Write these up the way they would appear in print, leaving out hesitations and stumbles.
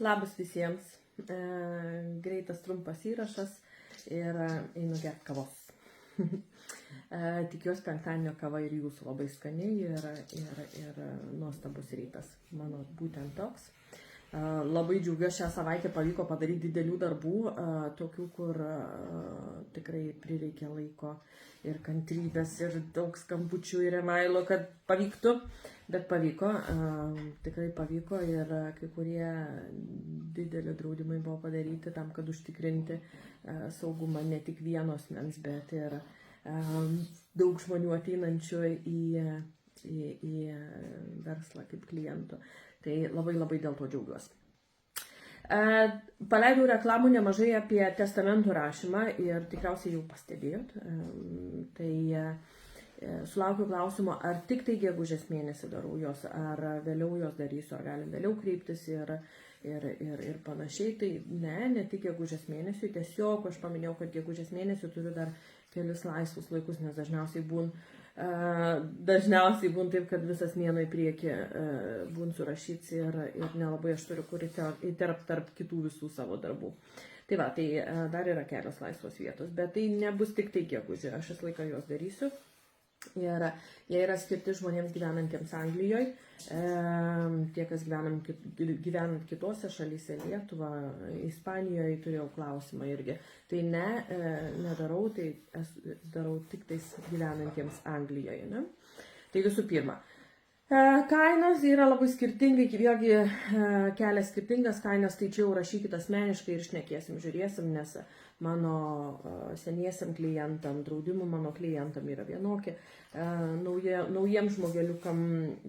Labas visiems. Greitas trumpas įrašas ir einu gerti kavos. Tikiuosi penktadienio kava ir jūsų labai skaniai ir nuostabus rytas. Mano būtent toks. Labai džiaugiuosi, šią savaitę pavyko padaryti didelių darbų, tokių, kur tikrai prireikė laiko ir kantrybės ir daug skambučių ir emailo, kad pavyktų, bet pavyko, tikrai pavyko ir kai kurie dideli draudimai buvo padaryti tam, kad užtikrinti saugumą ne tik vienos mens, bet ir daug žmonių ateinančių į verslą kaip klientų. Tai labai dėl to džiaugiuosi. Paleidau reklamų nemažai apie testamentų rašymą ir tikriausiai jau pastebėjot. Tai sulaukiu klausimo, ar tik tai gegužės mėnesį darau jos, ar vėliau jos darysiu, ar galim vėliau kreiptis ir panašiai. Tai ne tik gegužės mėnesiui, tiesiog aš paminėjau, kad gegužės mėnesį turiu dar kelis laisvus laikus, nes dažniausiai būn taip, kad visas mėnuo į priekį būn surašyts ir nelabai aš turiu kur įterpti tarp kitų visų savo darbų. Tai va, tai dar yra kelios laisvos vietos, bet tai nebus tik tai gegužė, aš visą laiką jos darysiu. Ir jie yra skirti žmonėms gyvenantiems Anglijoje, tie, kas gyvenant kitose šalyse, Lietuva, Ispanijoje, turėjau klausimą irgi. Tai nedarau, tai darau tik tais gyvenantiems Anglijoje. Ne? Tai visų pirma, kainos yra labai skirtingai, vėlgi kelias skirtingas kainas, tai čia jau rašykit asmeniškai ir šnekėsim, žiūrėsim, nes mano seniesiam klientam, draudimų mano klientam yra vienokie, naujiems žmogeliukam,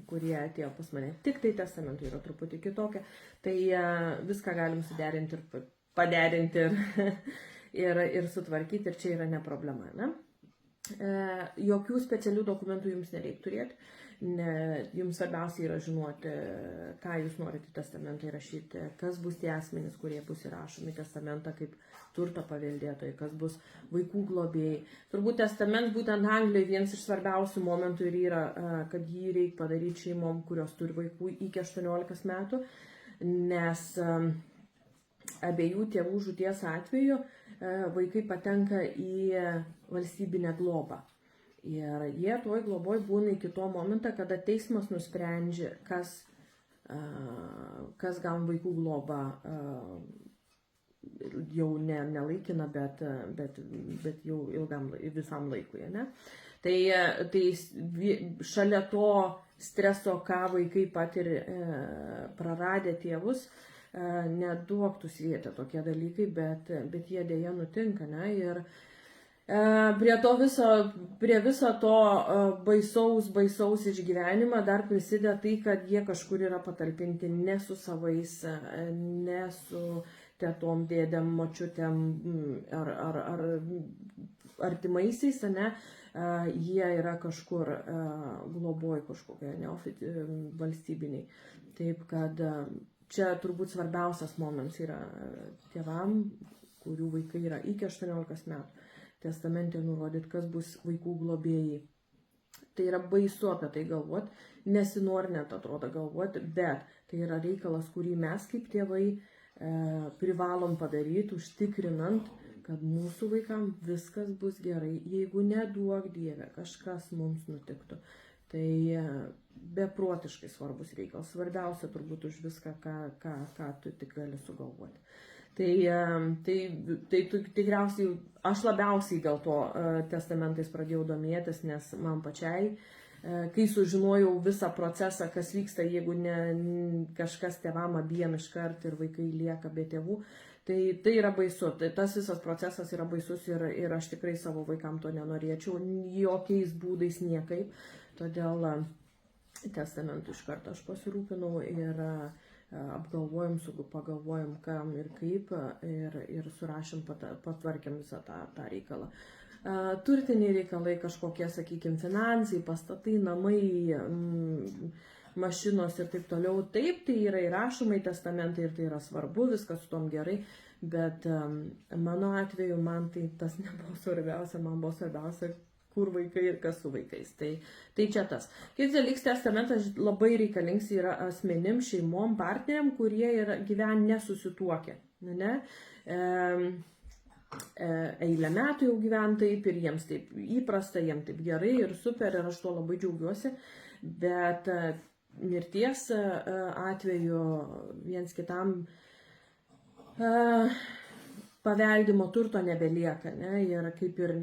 kurie atėjo pas mane tik tai testamentų, yra truputį kitokia, tai viską galim suderinti ir paderinti ir sutvarkyti, ir čia yra ne problema. Ne? Jokių specialių dokumentų jums nereikia turėti. Jums svarbiausia yra žinoti, ką jūs norite testamentą įrašyti, kas bus tie asmenys, kurie bus įrašomi testamentą kaip turto paveldėtojai, kas bus vaikų globėjai. Turbūt testament būtent Anglijoje vienas iš svarbiausių momentų ir yra, kad jį reikia padaryti šeimom, kurios turi vaikų iki 18 metų, nes abiejų tėvų žūties atveju vaikai patenka į valstybinę globą. Ir jie toj globoj būna iki to momento, kada teismas nusprendžia, kas gauna vaikų globą jau ne laikiną, bet jau visam laikui. Ne? Tai šalia to streso, ką vaikai patiria praradę tėvus, neduoktų svietę tokie dalykai, bet jie dėja nutinka. Ne? Ir prie viso to baisaus išgyvenimą dar prisideda tai, kad jie kažkur yra patalpinti ne su savais, ne su tetom, dėdėm, močiutėm ar artimaisiais, ne? Jie yra kažkur globoj kažkokie valstybiniai. Taip kad čia turbūt svarbiausias momentas yra tėvam, kurių vaikai yra iki 18 metų. Testamente nurodyti, kas bus vaikų globėjai. Tai yra baisu apie tai galvoti, nesinori net atrodo galvoti, bet tai yra reikalas, kurį mes kaip tėvai privalom padaryti, užtikrinant, kad mūsų vaikam viskas bus gerai, jeigu neduok Dieve kažkas mums nutiktų. Tai beprotiškai svarbus reikalas, svarbiausia turbūt už viską, ką tu tik gali sugalvoti. Tai tikriausiai aš labiausiai dėl to testamentais pradėjau domėtis, nes man pačiai, kai sužinojau visą procesą, kas vyksta, jeigu kažkas tėvam abiem iškart ir vaikai lieka be tėvų, tai yra baisu. Tas visas procesas yra baisus ir aš tikrai savo vaikam to nenorėčiau, jokiais būdais niekaip. Todėl testamentų iš karto aš pasirūpinau ir pagalvojom, kam ir kaip, ir surašėm, patvarkėm visą tą reikalą. Turtiniai reikalai, kažkokie, sakykime, finansai, pastatai, namai, mašinos ir taip toliau. Taip, tai yra įrašomai testamentai ir tai yra svarbu, viskas su tom gerai, bet mano atveju man tai tas nebuvo svarbiausia, man buvo svarbiausia, kur vaikai ir kas su vaikais. Tai čia tas. Kitas dalykas, testamentas labai reikalingas yra asmenim, šeimom, partneriam, kurie gyvena nesusituokę. Ne? Eilę metų jau gyvena taip ir jiems taip įprasta, jiems taip gerai ir super ir aš tuo labai džiaugiuosi, bet mirties atveju viens kitam paveldimo turto nebelieka, ne? Ir kaip ir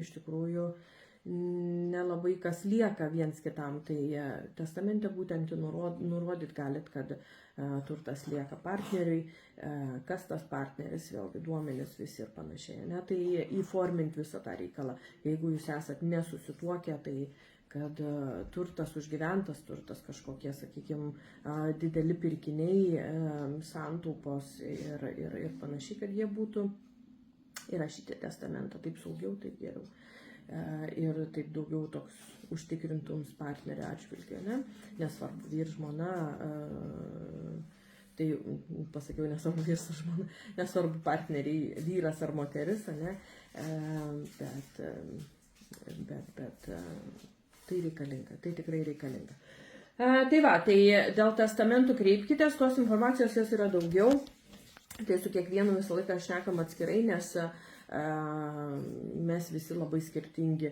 iš tikrųjų nelabai kas lieka viens kitam, tai testamente būtent nurodyt galit, kad turtas lieka partneriui, kas tas partneris, vėlgi duomenys visi ir panašiai, ne? Tai įformint visą tą reikalą. Jeigu jūs esat nesusituokę, tai kad turtas, užgyventas turtas, kažkokie, sakykime, dideli pirkiniai, santaupos ir panašiai, kad jie būtų įrašyti testamentą, taip saugiau, taip geriau. Ir taip daugiau toks užtikrintum's partnerio atžvilgiu, ne? Nesvarbu, vyr, žmona, tai pasakiau, nesvarbu vyras ar žmona, nesvarbu partneriai, vyras ar moteris, ne? Bet tai reikalinga, tai tikrai reikalinga. Tai va, tai dėl testamentų kreipkitės, tos informacijos jos yra daugiau, tai su kiekvienu visą laiką šnekam atskirai, nes mes visi labai skirtingi,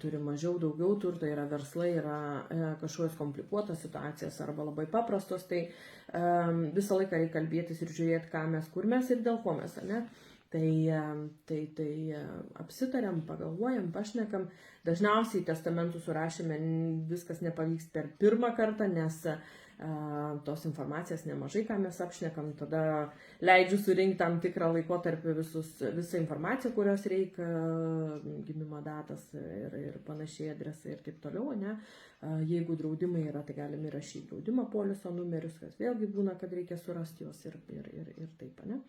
turi mažiau, daugiau turto, yra verslai, yra kažkokios komplikuotos situacijos arba labai paprastos, tai visą laiką reikia kalbėtis ir žiūrėti, ką mes, kur mes ir dėl ko mes, ne? Tai apsitariam, pagalvojam, pašnekam. Dažniausiai testamentų surašyme viskas nepavyks per pirmą kartą, nes tos informacijos nemažai, ką mes apšnekam, tada leidžiu surinkti tam tikrą laikotarpį visą informaciją, kurios reikia, gimimo datas ir panašiai adresai ir taip toliau, ne? Jeigu draudimai yra, tai galime įrašyti draudimo poliso numerius, kas vėlgi būna, kad reikia surasti juos ir taip, ne?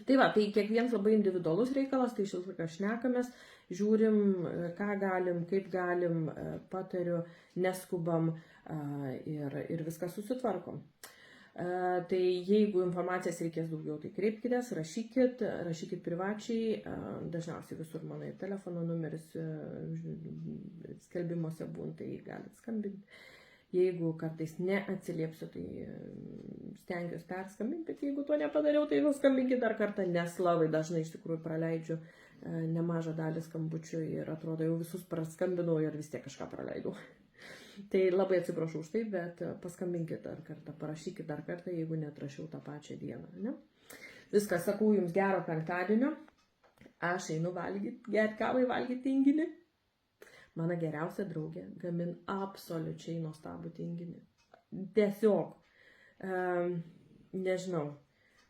Tai va, tai kiekvienas labai individualus reikalas, tai šis laikas šnekamės, žiūrim, ką galim, kaip galim, patariu, neskubam ir viską susitvarkom. Tai jeigu informacijos reikės daugiau, tai kreipkitės, rašykit privačiai, dažniausiai visur mano telefono numeris skelbimuose būna, tai galit skambinti. Jeigu kartais neatsiliepsiu, tai stengiuosi perskambinti, bet jeigu to nepadariau, tai skambinkit dar kartą, nes labai dažnai iš tikrųjų praleidžiu nemažą dalį skambučių ir atrodo jau visus praskambinau ir vis tiek kažką praleidau. Tai labai atsiprašau už tai, bet paskambinkit dar kartą, parašykit dar kartą, jeigu neatrašiau tą pačią dieną. Ne? Viskas, sakau jums gero penktadienio, aš einu valgyti, gerti kavai, valgyti tinginį. Mano geriausia draugė gamin absoliučiai nuostabų tinginį. Tiesiog, nežinau,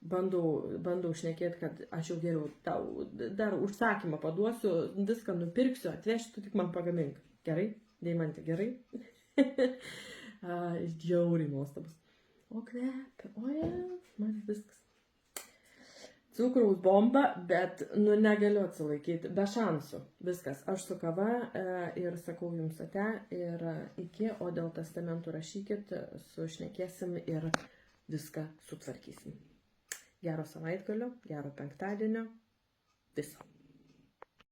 bandau šnekėti, kad aš jau geriau tau dar užsakymą paduosiu, viską nupirksiu, atvešiu, tu tik man pagamink. Gerai? Deimantė, gerai? Žiauriai nuostabus. O kvepia, man viskas. Cukraus bomba, bet negaliu atsilaikyti, be šansų. Viskas, aš su kava ir sakau jums ate ir iki, o dėl testamentų rašykit, sušnekėsim ir viską sutvarkysim. Gero savaitgalio, gero penktadienio, viso.